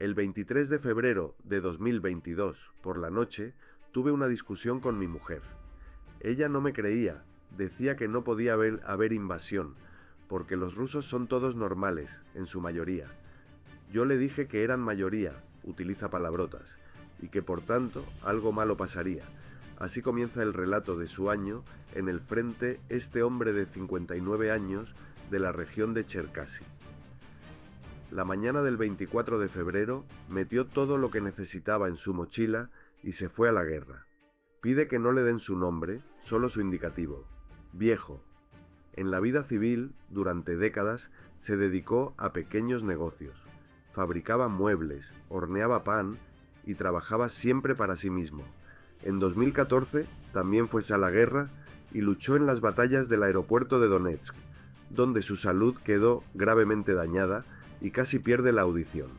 El 23 de febrero de 2022, por la noche, tuve una discusión con mi mujer. Ella no me creía, decía que no podía haber invasión, porque los rusos son todos normales, en su mayoría. Yo le dije que eran mayoría, utiliza palabrotas, y que por tanto algo malo pasaría. Así comienza el relato de su año en el frente este hombre de 59 años de la región de Cherkasy. La mañana del 24 de febrero metió todo lo que necesitaba en su mochila y se fue a la guerra. Pide que no le den su nombre, solo su indicativo: viejo. En la vida civil, durante décadas, se dedicó a pequeños negocios. Fabricaba muebles, horneaba pan y trabajaba siempre para sí mismo. En 2014 también fue a la guerra y luchó en las batallas del aeropuerto de Donetsk, donde su salud quedó gravemente dañada y casi pierde la audición.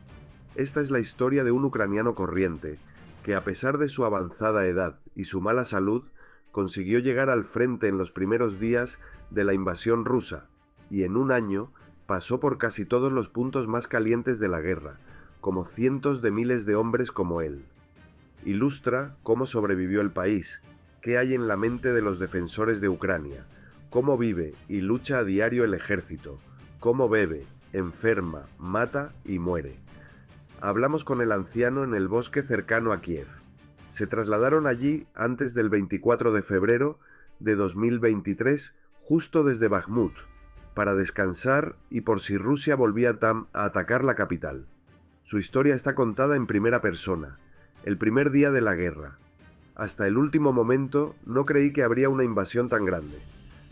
Esta es la historia de un ucraniano corriente, que a pesar de su avanzada edad y su mala salud, consiguió llegar al frente en los primeros días de la invasión rusa, y en un año pasó por casi todos los puntos más calientes de la guerra, como cientos de miles de hombres como él. Ilustra cómo sobrevivió el país, qué hay en la mente de los defensores de Ucrania, cómo vive y lucha a diario el ejército, cómo bebe, enferma, mata y muere. Hablamos con el anciano en el bosque cercano a Kiev. Se trasladaron allí antes del 24 de febrero de 2023, justo desde Bakhmut, para descansar y por si Rusia volvía a atacar la capital. Su historia está contada en primera persona, el primer día de la guerra. Hasta el último momento no creí que habría una invasión tan grande.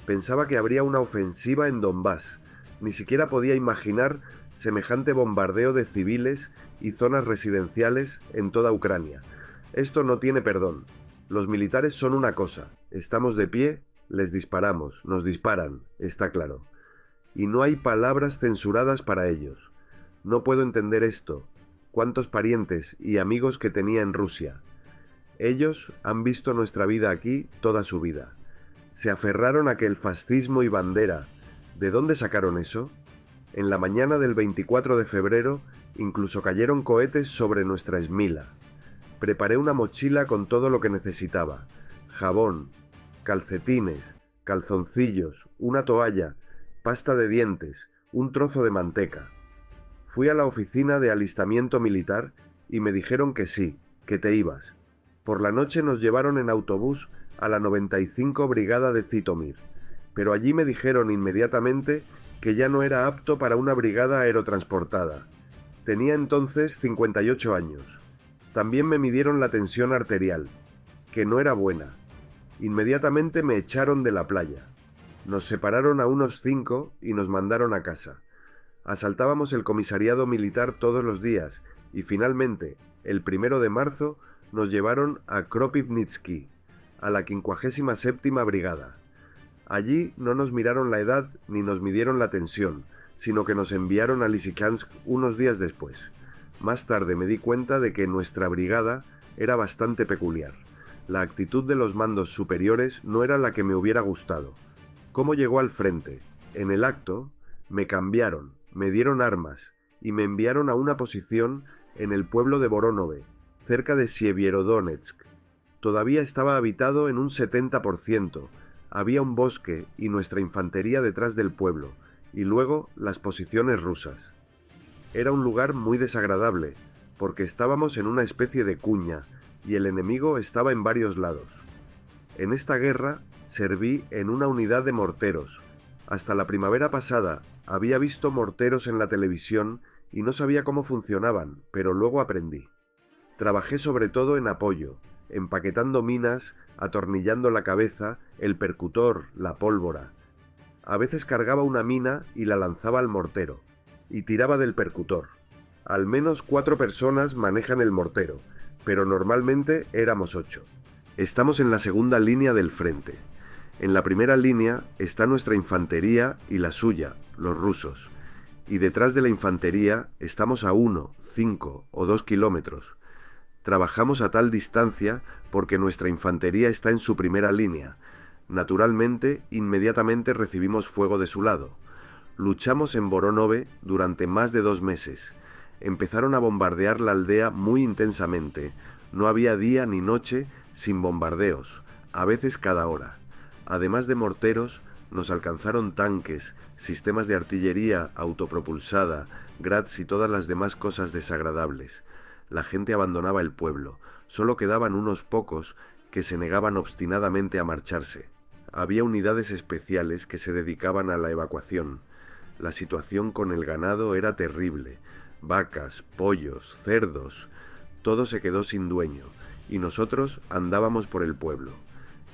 Pensaba que habría una ofensiva en Donbass. Ni siquiera podía imaginar semejante bombardeo de civiles y zonas residenciales en toda Ucrania. Esto no tiene perdón. Los militares son una cosa. Estamos de pie, les disparamos, nos disparan, está claro. Y no hay palabras censuradas para ellos. No puedo entender esto. Cuántos parientes y amigos que tenía en Rusia. Ellos han visto nuestra vida aquí toda su vida. Se aferraron a que el fascismo y bandera. ¿De dónde sacaron eso? En la mañana del 24 de febrero incluso cayeron cohetes sobre nuestra Smila. Preparé una mochila con todo lo que necesitaba: jabón, calcetines, calzoncillos, una toalla, pasta de dientes, un trozo de manteca. Fui a la oficina de alistamiento militar y me dijeron que sí, que te ibas. Por la noche nos llevaron en autobús a la 95 Brigada de Zitomir, pero allí me dijeron inmediatamente que ya no era apto para una brigada aerotransportada. Tenía entonces 58 años. También me midieron la tensión arterial, que no era buena. Inmediatamente me echaron de la playa. Nos separaron a unos 5 y nos mandaron a casa. Asaltábamos el comisariado militar todos los días y finalmente, el 1 de marzo, nos llevaron a Kropivnitsky, a la 57ª Brigada. Allí no nos miraron la edad ni nos midieron la tensión, sino que nos enviaron a Lysychansk unos días después. Más tarde me di cuenta de que nuestra brigada era bastante peculiar. La actitud de los mandos superiores no era la que me hubiera gustado. ¿Cómo llegó al frente? En el acto, me cambiaron, me dieron armas y me enviaron a una posición en el pueblo de Voronove, cerca de Sievierodonetsk. Todavía estaba habitado en un 70%, había un bosque y nuestra infantería detrás del pueblo, y luego las posiciones rusas. Era un lugar muy desagradable, porque estábamos en una especie de cuña, y el enemigo estaba en varios lados. En esta guerra serví en una unidad de morteros. Hasta la primavera pasada había visto morteros en la televisión y no sabía cómo funcionaban, pero luego aprendí. Trabajé sobre todo en apoyo, empaquetando minas, atornillando la cabeza, el percutor, la pólvora. A veces cargaba una mina y la lanzaba al mortero, y tiraba del percutor. Al menos 4 personas manejan el mortero, pero normalmente éramos 8. Estamos en la segunda línea del frente. En la primera línea está nuestra infantería y la suya, los rusos, y detrás de la infantería estamos a 1, 5 o 2 kilómetros. Trabajamos a tal distancia porque nuestra infantería está en su primera línea. Naturalmente, inmediatamente recibimos fuego de su lado. Luchamos en Voronove durante más de 2 meses. empezaron a bombardear la aldea muy intensamente. No había día ni noche sin bombardeos, a veces cada hora. Además de morteros, nos alcanzaron tanques, sistemas de artillería autopropulsada, grads y todas las demás cosas desagradables. La gente abandonaba el pueblo, solo quedaban unos pocos que se negaban obstinadamente a marcharse. Había unidades especiales que se dedicaban a la evacuación. La situación con el ganado era terrible. Vacas, pollos, cerdos, todo se quedó sin dueño, y nosotros andábamos por el pueblo.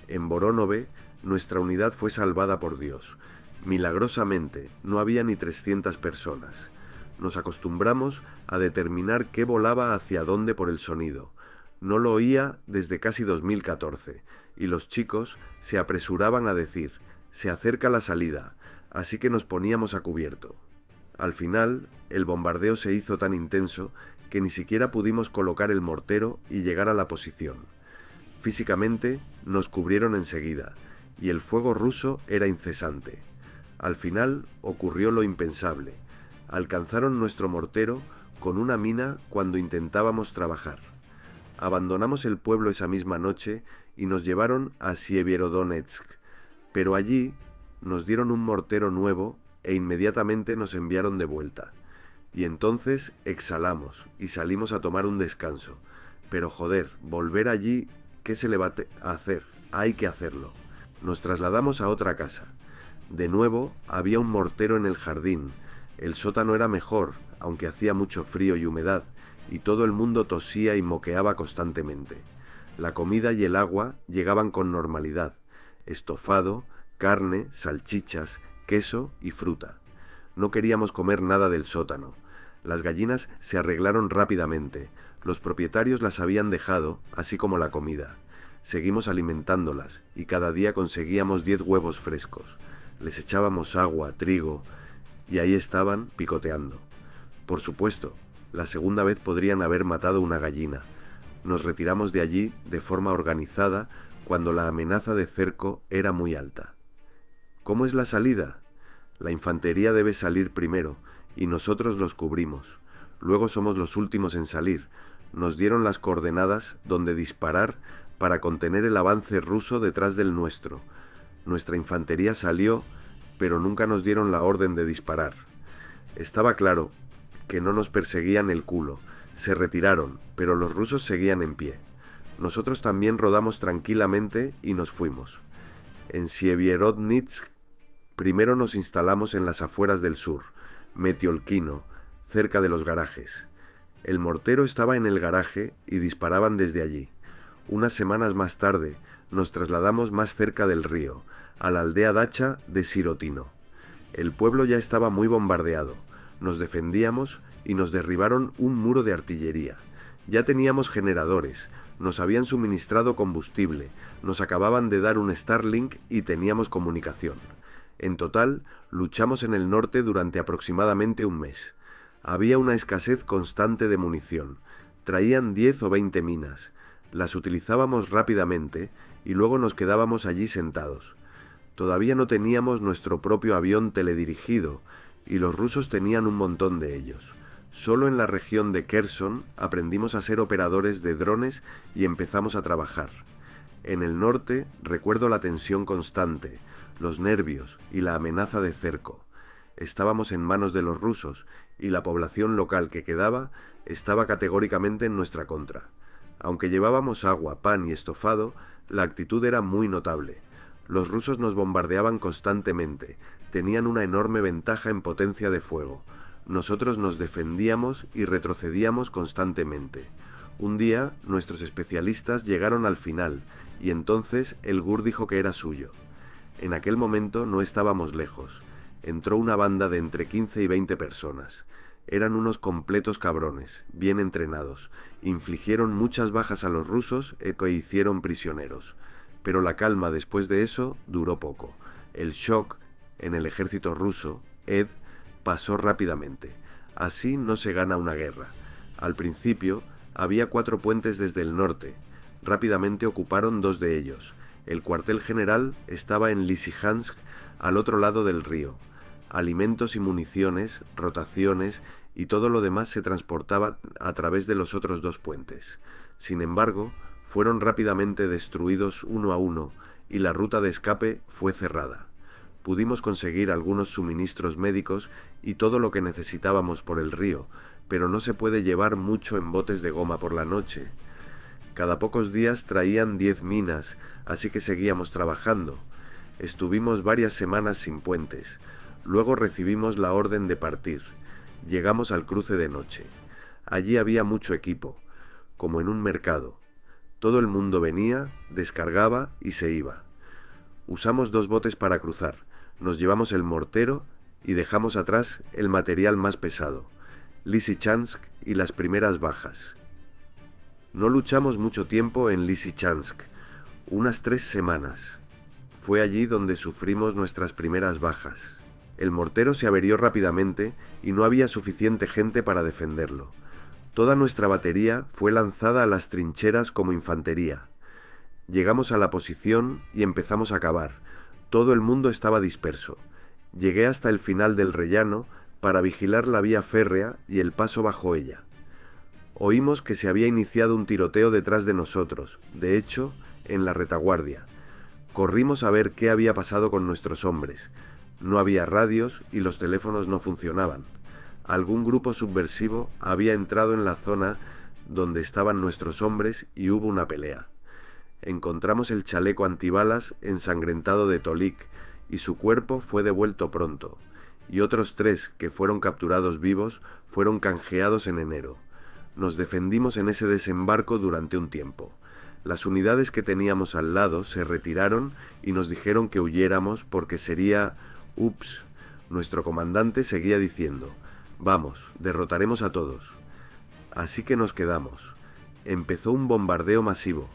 En Voronove, nuestra unidad fue salvada por Dios. Milagrosamente, no había ni 300 personas. Nos acostumbramos a determinar qué volaba hacia dónde por el sonido. No lo oía desde casi 2014, y los chicos se apresuraban a decir: «Se acerca la salida», así que nos poníamos a cubierto. Al final, el bombardeo se hizo tan intenso que ni siquiera pudimos colocar el mortero y llegar a la posición. Físicamente, nos cubrieron enseguida, y el fuego ruso era incesante. Al final, ocurrió lo impensable. Alcanzaron nuestro mortero con una mina cuando intentábamos trabajar. Abandonamos el pueblo esa misma noche y nos llevaron a Sievierodonetsk, pero allí nos dieron un mortero nuevo e inmediatamente nos enviaron de vuelta. Y entonces exhalamos y salimos a tomar un descanso. Pero joder, volver allí, ¿qué se le va a hacer? Hay que hacerlo. Nos trasladamos a otra casa. De nuevo había un mortero en el jardín. El sótano era mejor, aunque hacía mucho frío y humedad, y todo el mundo tosía y moqueaba constantemente. La comida y el agua llegaban con normalidad: estofado, carne, salchichas, queso y fruta. No queríamos comer nada del sótano. Las gallinas se arreglaron rápidamente. Los propietarios las habían dejado, así como la comida. Seguimos alimentándolas, y cada día conseguíamos 10 huevos frescos. Les echábamos agua, trigo, y ahí estaban picoteando. Por supuesto, la segunda vez podrían haber matado una gallina. Nos retiramos de allí de forma organizada cuando la amenaza de cerco era muy alta. ¿Cómo es la salida? La infantería debe salir primero, y nosotros los cubrimos. Luego somos los últimos en salir. Nos dieron las coordenadas donde disparar para contener el avance ruso detrás del nuestro. Nuestra infantería salió, pero nunca nos dieron la orden de disparar. Estaba claro que no nos perseguían el culo. Se retiraron, pero los rusos seguían en pie. Nosotros también rodamos tranquilamente y nos fuimos. En Sievierodonetsk primero nos instalamos en las afueras del sur, Metiolkino, cerca de los garajes. El mortero estaba en el garaje y disparaban desde allí. Unas semanas más tarde nos trasladamos más cerca del río, a la aldea dacha de Sirotino. El pueblo ya estaba muy bombardeado. Nos defendíamos y nos derribaron un muro de artillería. Ya teníamos generadores, nos habían suministrado combustible, nos acababan de dar un Starlink y teníamos comunicación. En total, luchamos en el norte durante aproximadamente un mes. Había una escasez constante de munición. Traían 10 o 20 minas. Las utilizábamos rápidamente y luego nos quedábamos allí sentados. Todavía no teníamos nuestro propio avión teledirigido y los rusos tenían un montón de ellos. Solo en la región de Kherson aprendimos a ser operadores de drones y empezamos a trabajar. En el norte recuerdo la tensión constante, los nervios y la amenaza de cerco. Estábamos en manos de los rusos y la población local que quedaba estaba categóricamente en nuestra contra. Aunque llevábamos agua, pan y estofado, la actitud era muy notable. Los rusos nos bombardeaban constantemente, tenían una enorme ventaja en potencia de fuego. Nosotros nos defendíamos y retrocedíamos constantemente. Un día, nuestros especialistas llegaron al final, y entonces el GUR dijo que era suyo. En aquel momento no estábamos lejos. Entró una banda de entre 15 y 20 personas. Eran unos completos cabrones, bien entrenados. Infligieron muchas bajas a los rusos e que hicieron prisioneros. Pero la calma después de eso duró poco. El shock en el ejército ruso, pasó rápidamente. Así no se gana una guerra. Al principio había 4 puentes desde el norte. Rápidamente ocuparon 2 de ellos. El cuartel general estaba en Lysychansk, al otro lado del río. Alimentos y municiones, rotaciones y todo lo demás se transportaba a través de los otros dos puentes. Sin embargo, fueron rápidamente destruidos uno a uno y la ruta de escape fue cerrada. Pudimos conseguir algunos suministros médicos y todo lo que necesitábamos por el río, pero no se puede llevar mucho en botes de goma por la noche. Cada pocos días traían 10 minas, así que seguíamos trabajando. Estuvimos varias semanas sin puentes. Luego recibimos la orden de partir. Llegamos al cruce de noche. Allí había mucho equipo, como en un mercado. Todo el mundo venía, descargaba y se iba. Usamos 2 botes para cruzar. Nos llevamos el mortero y dejamos atrás el material más pesado, Lysychansk y las primeras bajas. No luchamos mucho tiempo en Lysychansk, unas 3 semanas. Fue allí donde sufrimos nuestras primeras bajas. El mortero se averió rápidamente y no había suficiente gente para defenderlo. Toda nuestra batería fue lanzada a las trincheras como infantería. Llegamos a la posición y empezamos a cavar. Todo el mundo estaba disperso. Llegué hasta el final del rellano para vigilar la vía férrea y el paso bajo ella. Oímos que se había iniciado un tiroteo detrás de nosotros, de hecho, en la retaguardia. Corrimos a ver qué había pasado con nuestros hombres. No había radios y los teléfonos no funcionaban. Algún grupo subversivo había entrado en la zona donde estaban nuestros hombres y hubo una pelea. Encontramos el chaleco antibalas ensangrentado de Tolik y su cuerpo fue devuelto pronto, y otros 3 que fueron capturados vivos fueron canjeados en enero. Nos defendimos en ese desembarco durante un tiempo. Las unidades que teníamos al lado se retiraron y nos dijeron que huyéramos porque sería... Ups. Nuestro comandante seguía diciendo: «Vamos, derrotaremos a todos». Así que nos quedamos. Empezó un bombardeo masivo.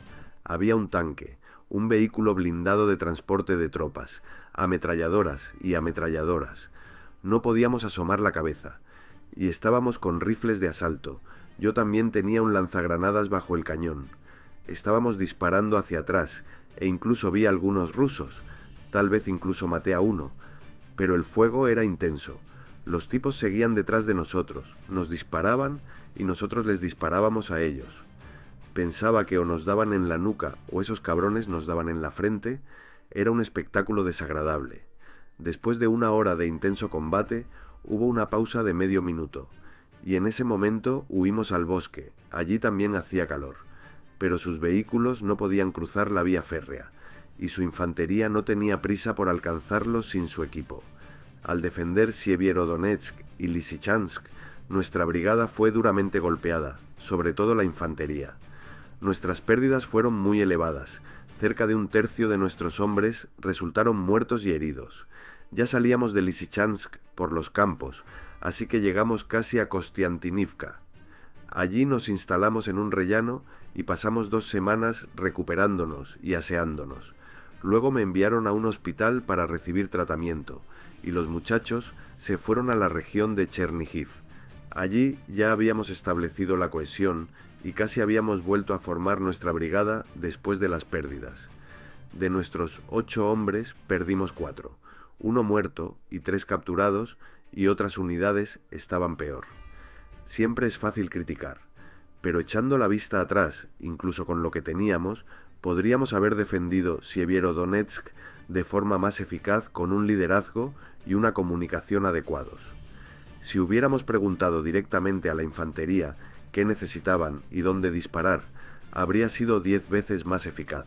Había un tanque, un vehículo blindado de transporte de tropas, ametralladoras y ametralladoras. No podíamos asomar la cabeza. Y estábamos con rifles de asalto. Yo también tenía un lanzagranadas bajo el cañón. Estábamos disparando hacia atrás, e incluso vi a algunos rusos. Tal vez incluso maté a uno. Pero el fuego era intenso. Los tipos seguían detrás de nosotros, nos disparaban y nosotros les disparábamos a ellos. Pensaba que o nos daban en la nuca o esos cabrones nos daban en la frente. Era un espectáculo desagradable. Después de 1 hora de intenso combate, hubo una pausa de medio minuto, y en ese momento huimos al bosque. Allí también hacía calor, pero sus vehículos no podían cruzar la vía férrea, y su infantería no tenía prisa por alcanzarlos sin su equipo. Al defender Sievierodonetsk y Lysychansk, nuestra brigada fue duramente golpeada, sobre todo la infantería. Nuestras pérdidas fueron muy elevadas. Cerca de 1/3 de nuestros hombres resultaron muertos y heridos. Ya salíamos de Lysychansk por los campos, así que llegamos casi a Kostiantynivka. Allí nos instalamos en un rellano y pasamos 2 semanas recuperándonos y aseándonos. Luego me enviaron a un hospital para recibir tratamiento, y los muchachos se fueron a la región de Chernihiv. Allí ya habíamos establecido la cohesión y casi habíamos vuelto a formar nuestra brigada después de las pérdidas. De nuestros 8 hombres perdimos 4, 1 muerto y 3 capturados, y otras unidades estaban peor. Siempre es fácil criticar, pero echando la vista atrás, incluso con lo que teníamos, podríamos haber defendido Sievierodonetsk de forma más eficaz con un liderazgo y una comunicación adecuados. Si hubiéramos preguntado directamente a la infantería qué necesitaban y dónde disparar, habría sido 10 veces más eficaz.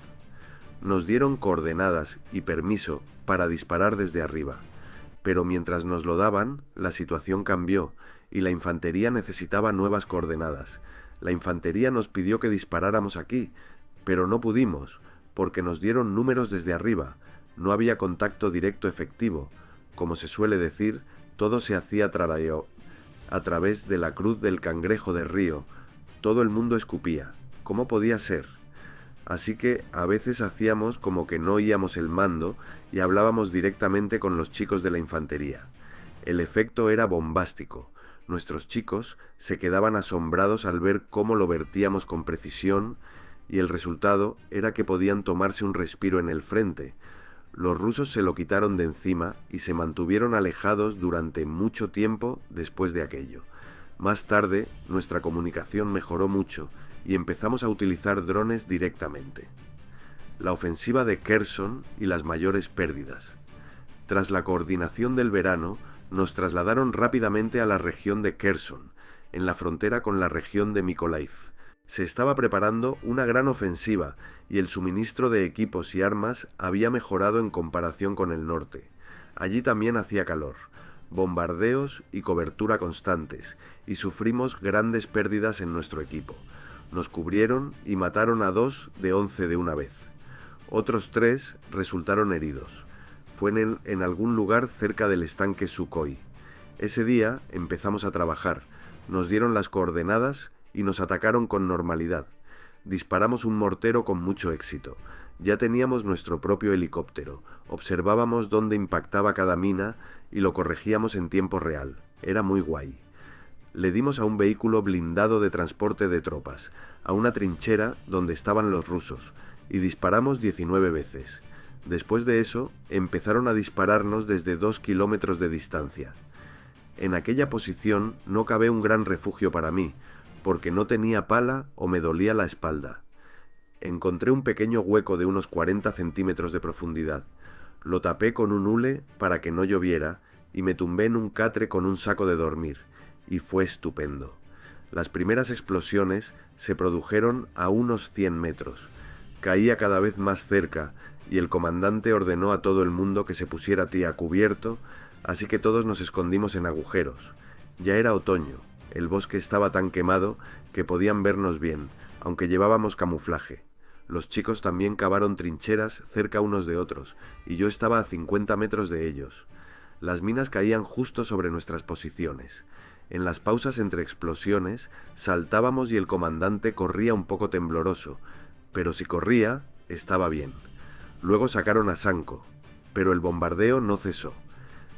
Nos dieron coordenadas y permiso para disparar desde arriba, pero mientras nos lo daban, la situación cambió y la infantería necesitaba nuevas coordenadas. La infantería nos pidió que disparáramos aquí, pero no pudimos, porque nos dieron números desde arriba. No había contacto directo efectivo. Como se suele decir, todo se hacía a través de la cruz del cangrejo de río. Todo el mundo escupía. ¿Cómo podía ser? Así que a veces hacíamos como que no oíamos el mando y hablábamos directamente con los chicos de la infantería. El efecto era bombástico. Nuestros chicos se quedaban asombrados al ver cómo lo vertíamos con precisión, y el resultado era que podían tomarse un respiro en el frente. Los rusos se lo quitaron de encima y se mantuvieron alejados durante mucho tiempo después de aquello. Más tarde, nuestra comunicación mejoró mucho y empezamos a utilizar drones directamente. La ofensiva de Kherson y las mayores pérdidas. Tras la coordinación del verano, nos trasladaron rápidamente a la región de Kherson, en la frontera con la región de Mykolaiv. Se estaba preparando una gran ofensiva y el suministro de equipos y armas había mejorado en comparación con el norte. Allí también hacía calor, bombardeos y cobertura constantes, y sufrimos grandes pérdidas en nuestro equipo. Nos cubrieron y mataron a 2 de 11 de una vez. Otros 3 resultaron heridos. Fue en algún lugar cerca del estanque Sukhoi. Ese día empezamos a trabajar, nos dieron las coordenadas y nos atacaron con normalidad. Disparamos un mortero con mucho éxito. Ya teníamos nuestro propio helicóptero, observábamos dónde impactaba cada mina y lo corregíamos en tiempo real. Era muy guay. Le dimos a un vehículo blindado de transporte de tropas, a una trinchera donde estaban los rusos, y disparamos 19 veces. Después de eso, empezaron a dispararnos desde 2 kilómetros de distancia. En aquella posición no cabe un gran refugio para mí, porque no tenía pala o me dolía la espalda. Encontré un pequeño hueco de unos 40 centímetros de profundidad. Lo tapé con un hule para que no lloviera y me tumbé en un catre con un saco de dormir, y fue estupendo. Las primeras explosiones se produjeron a unos 100 metros. Caía cada vez más cerca y el comandante ordenó a todo el mundo que se pusiera a cubierto, así que todos nos escondimos en agujeros. Ya era otoño, el bosque estaba tan quemado que podían vernos bien, aunque llevábamos camuflaje. Los chicos también cavaron trincheras cerca unos de otros, y yo estaba a 50 metros de ellos. Las minas caían justo sobre nuestras posiciones. En las pausas entre explosiones, saltábamos y el comandante corría un poco tembloroso, pero si corría, estaba bien. Luego sacaron a Sanko, pero el bombardeo no cesó.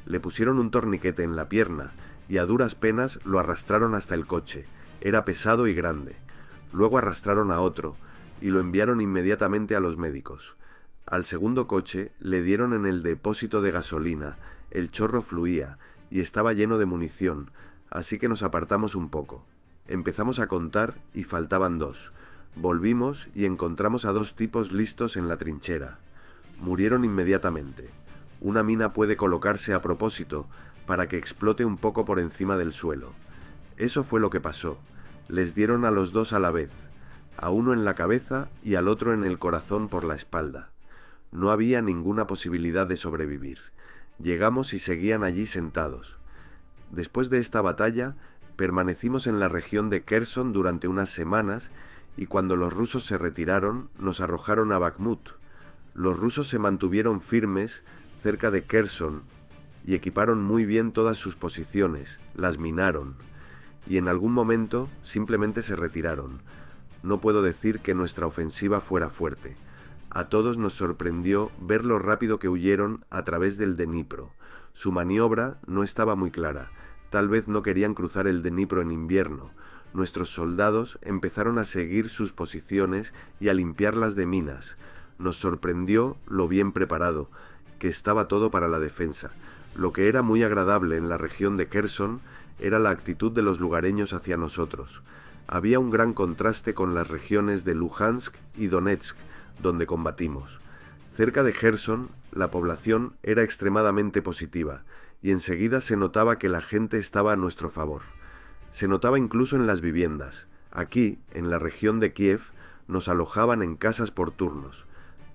Le pusieron un torniquete en la pierna y a duras penas lo arrastraron hasta el coche. Era pesado y grande. Luego arrastraron a otro y lo enviaron inmediatamente a los médicos. Al segundo coche le dieron en el depósito de gasolina, el chorro fluía y estaba lleno de munición, así que nos apartamos un poco. Empezamos a contar y faltaban 2. Volvimos y encontramos a 2 tipos listos en la trinchera. Murieron inmediatamente. Una mina puede colocarse a propósito para que explote un poco por encima del suelo. Eso fue lo que pasó. Les dieron a los 2 a la vez, a uno en la cabeza y al otro en el corazón por la espalda. No había ninguna posibilidad de sobrevivir. Llegamos y seguían allí sentados. Después de esta batalla, permanecimos en la región de Kherson durante unas semanas y cuando los rusos se retiraron, nos arrojaron a Bakhmut. Los rusos se mantuvieron firmes cerca de Kherson y equiparon muy bien todas sus posiciones, las minaron, y en algún momento simplemente se retiraron. No puedo decir que nuestra ofensiva fuera fuerte. A todos nos sorprendió ver lo rápido que huyeron a través del Dnipro. Su maniobra no estaba muy clara. Tal vez no querían cruzar el Dnipro en invierno. Nuestros soldados empezaron a seguir sus posiciones y a limpiarlas de minas. Nos sorprendió lo bien preparado, que estaba todo para la defensa. Lo que era muy agradable en la región de Kherson era la actitud de los lugareños hacia nosotros. Había un gran contraste con las regiones de Luhansk y Donetsk, donde combatimos. Cerca de Kherson, la población era extremadamente positiva, y enseguida se notaba que la gente estaba a nuestro favor. Se notaba incluso en las viviendas. Aquí, en la región de Kiev, nos alojaban en casas por turnos.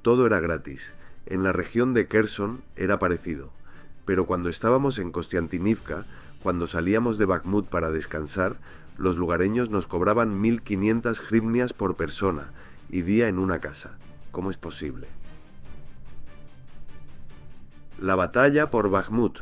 Todo era gratis. En la región de Kherson era parecido. Pero cuando estábamos en Kostiantynivka, cuando salíamos de Bakhmut para descansar, los lugareños nos cobraban 1500 hryvnias por persona y día en una casa. ¿Cómo es posible? La batalla por Bakhmut.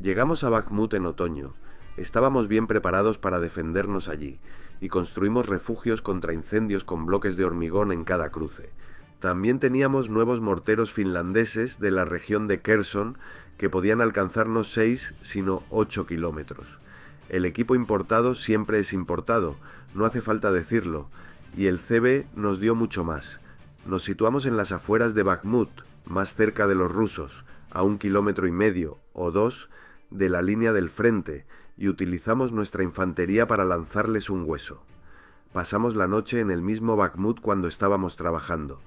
Llegamos a Bakhmut en otoño. Estábamos bien preparados para defendernos allí, y construimos refugios contra incendios con bloques de hormigón en cada cruce. También teníamos nuevos morteros finlandeses de la región de Kherson que podían alcanzarnos 6, sino 8 kilómetros. El equipo importado siempre es importado, no hace falta decirlo, y el CB nos dio mucho más. Nos situamos en las afueras de Bakhmut, más cerca de los rusos, a 1,5 kilómetros o 2 de la línea del frente y utilizamos nuestra infantería para lanzarles un hueso. Pasamos la noche en el mismo Bakhmut cuando estábamos trabajando.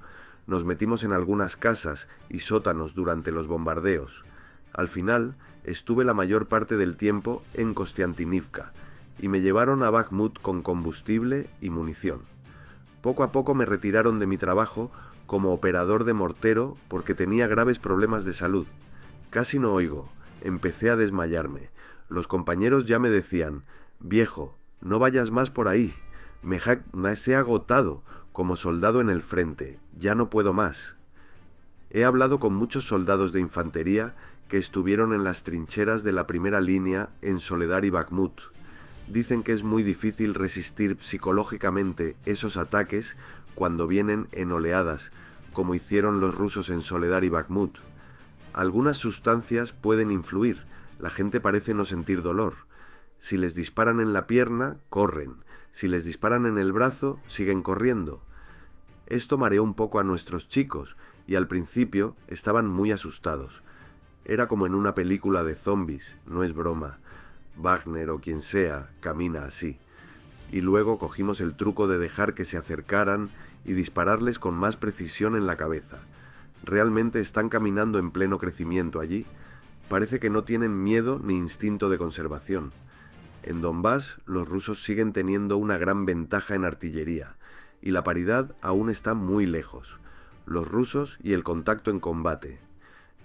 Nos metimos en algunas casas y sótanos durante los bombardeos. Al final, estuve la mayor parte del tiempo en Kostiantynivka y me llevaron a Bakhmut con combustible y munición. Poco a poco me retiraron de mi trabajo como operador de mortero porque tenía graves problemas de salud. Casi no oigo, empecé a desmayarme. Los compañeros ya me decían: «Viejo, no vayas más por ahí. Me he agotado como soldado en el frente, ya no puedo más». He hablado con muchos soldados de infantería que estuvieron en las trincheras de la primera línea en Soledar y Bakhmut. Dicen que es muy difícil resistir psicológicamente esos ataques cuando vienen en oleadas, como hicieron los rusos en Soledar y Bakhmut. Algunas sustancias pueden influir, la gente parece no sentir dolor. Si les disparan en la pierna, corren. Si les disparan en el brazo, siguen corriendo. Esto mareó un poco a nuestros chicos, y al principio estaban muy asustados. Era como en una película de zombies, no es broma. Wagner o quien sea camina así. Y luego cogimos el truco de dejar que se acercaran y dispararles con más precisión en la cabeza. Realmente están caminando en pleno crecimiento allí. Parece que no tienen miedo ni instinto de conservación. En Donbass los rusos siguen teniendo una gran ventaja en artillería, y la paridad aún está muy lejos. Los rusos y el contacto en combate.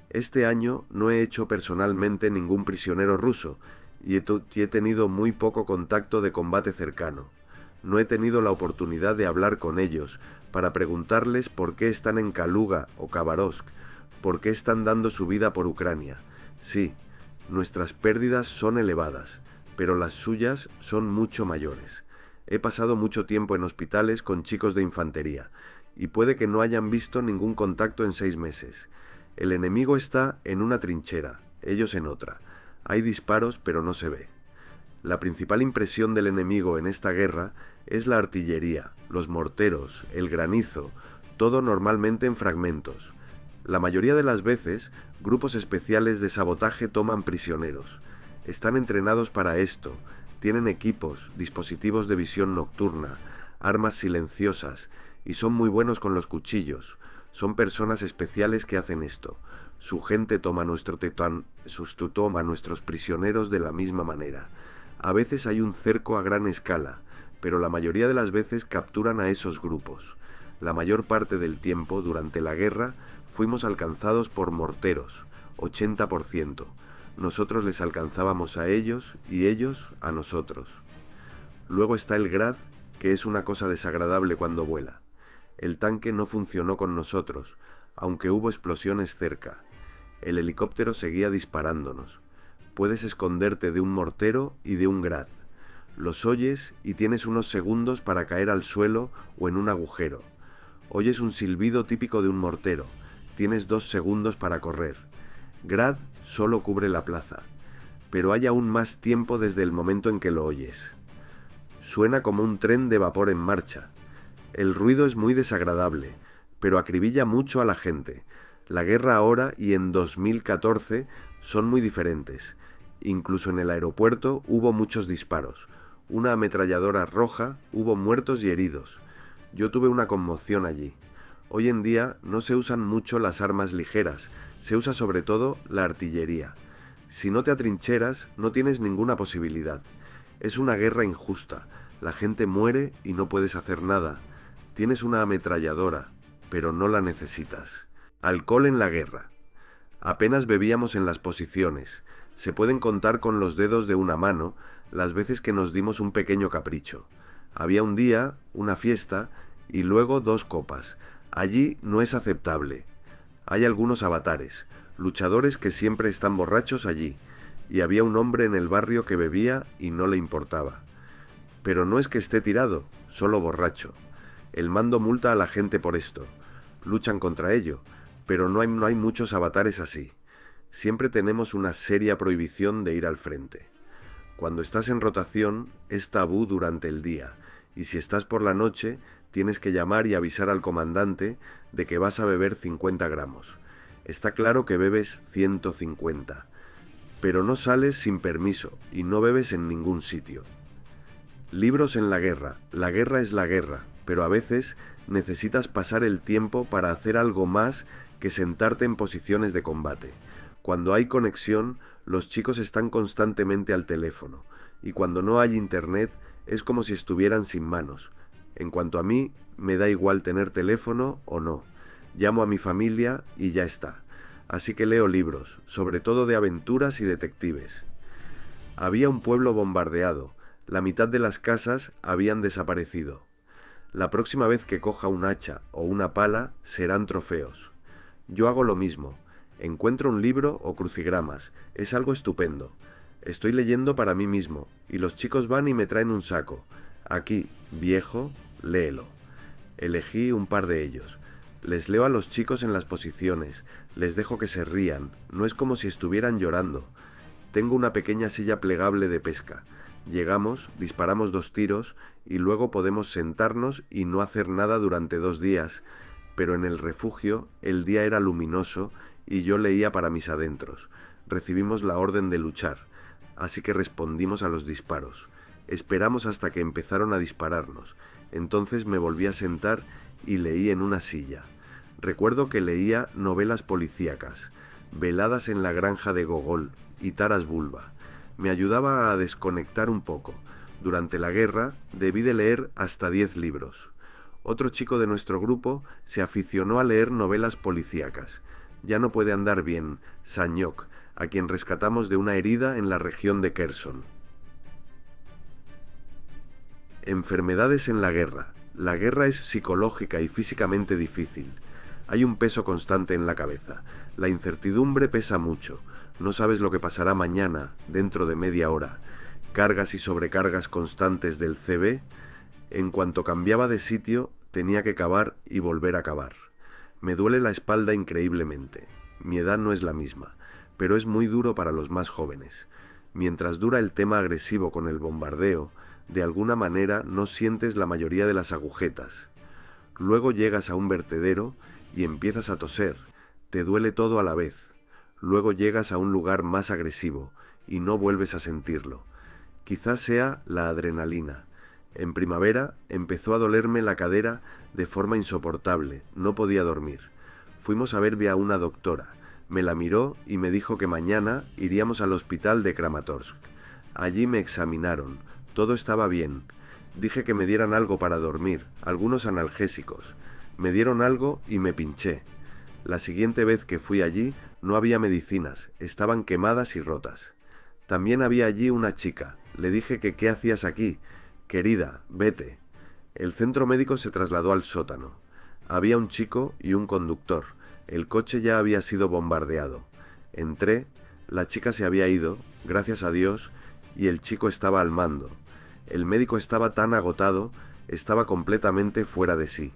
Este año no he hecho personalmente ningún prisionero ruso, y he tenido muy poco contacto de combate cercano. No he tenido la oportunidad de hablar con ellos para preguntarles por qué están en Kaluga o Khabarovsk, por qué están dando su vida por Ucrania. Sí, nuestras pérdidas son elevadas, pero las suyas son mucho mayores. He pasado mucho tiempo en hospitales con chicos de infantería, y puede que no hayan visto ningún contacto en 6 meses. El enemigo está en una trinchera, ellos en otra. Hay disparos, pero no se ve. La principal impresión del enemigo en esta guerra es la artillería, los morteros, el granizo, todo normalmente en fragmentos. La mayoría de las veces, grupos especiales de sabotaje toman prisioneros. Están entrenados para esto, tienen equipos, dispositivos de visión nocturna, armas silenciosas, y son muy buenos con los cuchillos. Son personas especiales que hacen esto. Su gente toma nuestros prisioneros de la misma manera. A veces hay un cerco a gran escala, pero la mayoría de las veces capturan a esos grupos. La mayor parte del tiempo, durante la guerra, fuimos alcanzados por morteros, 80%. Nosotros les alcanzábamos a ellos y ellos a nosotros. Luego está el Grad, que es una cosa desagradable cuando vuela. El tanque no funcionó con nosotros, aunque hubo explosiones cerca. El helicóptero seguía disparándonos. Puedes esconderte de un mortero y de un Grad. Los oyes y tienes unos segundos para caer al suelo o en un agujero. Oyes un silbido típico de un mortero. Tienes 2 segundos para correr. Grad solo cubre la plaza, pero hay aún más tiempo desde el momento en que lo oyes. Suena como un tren de vapor en marcha. El ruido es muy desagradable, pero acribilla mucho a la gente. La guerra ahora y en 2014 son muy diferentes. Incluso en el aeropuerto hubo muchos disparos. Una ametralladora roja, hubo muertos y heridos. Yo tuve una conmoción allí. Hoy en día no se usan mucho las armas ligeras, se usa sobre todo la artillería. Si no te atrincheras, no tienes ninguna posibilidad. Es una guerra injusta. La gente muere y no puedes hacer nada. Tienes una ametralladora, pero no la necesitas. Alcohol en la guerra. Apenas bebíamos en las posiciones. Se pueden contar con los dedos de una mano las veces que nos dimos un pequeño capricho. Había un día, una fiesta, y luego 2 copas. Allí no es aceptable. Hay algunos avatares, luchadores que siempre están borrachos allí, y había un hombre en el barrio que bebía y no le importaba. Pero no es que esté tirado, solo borracho. El mando multa a la gente por esto. Luchan contra ello, pero no hay muchos avatares así. Siempre tenemos una seria prohibición de ir al frente. Cuando estás en rotación, es tabú durante el día, y si estás por la noche, tienes que llamar y avisar al comandante de que vas a beber 50 gramos. Está claro que bebes 150, pero no sales sin permiso y no bebes en ningún sitio. Libros en la guerra. La guerra es la guerra, pero a veces necesitas pasar el tiempo para hacer algo más que sentarte en posiciones de combate. Cuando hay conexión, los chicos están constantemente al teléfono, y cuando no hay internet es como si estuvieran sin manos. En cuanto a mí, me da igual tener teléfono o no. Llamo a mi familia y ya está. Así que leo libros, sobre todo de aventuras y detectives. Había un pueblo bombardeado. La mitad de las casas habían desaparecido. La próxima vez que coja un hacha o una pala serán trofeos. Yo hago lo mismo. Encuentro un libro o crucigramas. Es algo estupendo. Estoy leyendo para mí mismo, y los chicos van y me traen un saco. Aquí, viejo, léelo. Elegí un par de ellos. Les leo a los chicos en las posiciones. Les dejo que se rían. No es como si estuvieran llorando. Tengo una pequeña silla plegable de pesca. Llegamos, disparamos 2 tiros y luego podemos sentarnos y no hacer nada durante 2 días, pero en el refugio el día era luminoso y yo leía para mis adentros. Recibimos la orden de luchar, así que respondimos a los disparos. Esperamos hasta que empezaron a dispararnos. Entonces me volví a sentar y leí en una silla. Recuerdo que leía novelas policíacas, Veladas en la granja de Gogol y Taras Bulba. Me ayudaba a desconectar un poco. Durante la guerra debí de leer hasta 10 libros. Otro chico de nuestro grupo se aficionó a leer novelas policíacas. Ya no puede andar bien, Sanyok, a quien rescatamos de una herida en la región de Kherson. Enfermedades en la guerra. La guerra es psicológica y físicamente difícil. Hay un peso constante en la cabeza. La incertidumbre pesa mucho. No sabes lo que pasará mañana, dentro de media hora. Cargas y sobrecargas constantes del CB. En cuanto cambiaba de sitio, tenía que cavar y volver a cavar. Me duele la espalda increíblemente. Mi edad no es la misma, pero es muy duro para los más jóvenes. Mientras dura el tema agresivo con el bombardeo, de alguna manera no sientes la mayoría de las agujetas. Luego llegas a un vertedero y empiezas a toser. Te duele todo a la vez. Luego llegas a un lugar más agresivo y no vuelves a sentirlo. Quizás sea la adrenalina. En primavera empezó a dolerme la cadera de forma insoportable, no podía dormir. Fuimos a ver a una doctora. Me la miró y me dijo que mañana iríamos al hospital de Kramatorsk. Allí me examinaron. Todo estaba bien. Dije que me dieran algo para dormir, algunos analgésicos. Me dieron algo y me pinché. La siguiente vez que fui allí no había medicinas, estaban quemadas y rotas. También había allí una chica. Le dije que ¿qué hacías aquí? Querida, vete. El centro médico se trasladó al sótano. Había un chico y un conductor. El coche ya había sido bombardeado. Entré, la chica se había ido, gracias a Dios, y el chico estaba al mando. El médico estaba tan agotado, estaba completamente fuera de sí.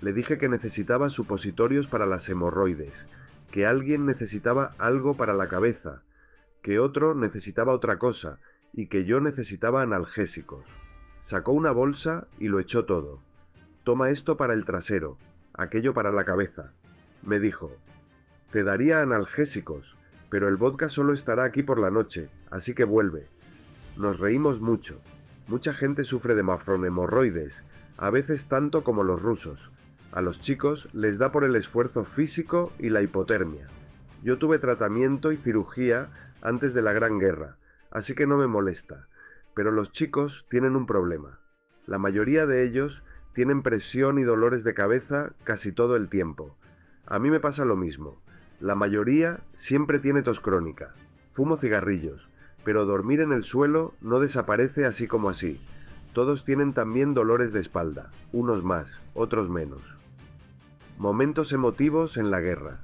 Le dije que necesitaba supositorios para las hemorroides, que alguien necesitaba algo para la cabeza, que otro necesitaba otra cosa, y que yo necesitaba analgésicos. Sacó una bolsa y lo echó todo. Toma esto para el trasero, aquello para la cabeza. Me dijo, te daría analgésicos, pero el vodka solo estará aquí por la noche, así que vuelve. Nos reímos mucho. Mucha gente sufre de hemorroides, a veces tanto como los rusos. A los chicos les da por el esfuerzo físico y la hipotermia. Yo tuve tratamiento y cirugía antes de la Gran Guerra, así que no me molesta. Pero los chicos tienen un problema. La mayoría de ellos tienen presión y dolores de cabeza casi todo el tiempo. A mí me pasa lo mismo. La mayoría siempre tiene tos crónica. Fumo cigarrillos, pero dormir en el suelo no desaparece así como así. Todos tienen también dolores de espalda, unos más, otros menos. Momentos emotivos en la guerra.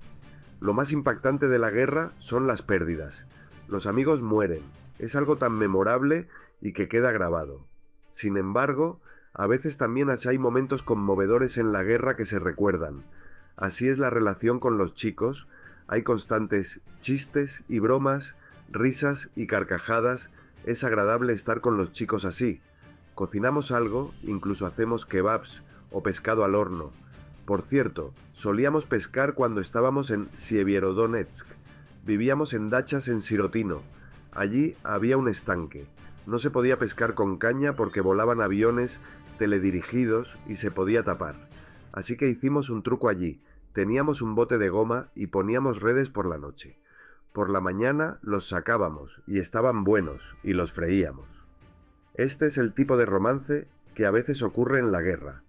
Lo más impactante de la guerra son las pérdidas. Los amigos mueren. Es algo tan memorable y que queda grabado. Sin embargo, a veces también hay momentos conmovedores en la guerra que se recuerdan. Así es la relación con los chicos. Hay constantes chistes y bromas, risas y carcajadas. Es agradable estar con los chicos así. Cocinamos algo, incluso hacemos kebabs o pescado al horno. Por cierto, solíamos pescar cuando estábamos en Sievierodonetsk. Vivíamos en dachas en Sirotino. Allí había un estanque. No se podía pescar con caña porque volaban aviones teledirigidos y se podía tapar. Así que hicimos un truco allí. Teníamos un bote de goma y poníamos redes por la noche. Por la mañana los sacábamos y estaban buenos y los freíamos. Este es el tipo de romance que a veces ocurre en la guerra.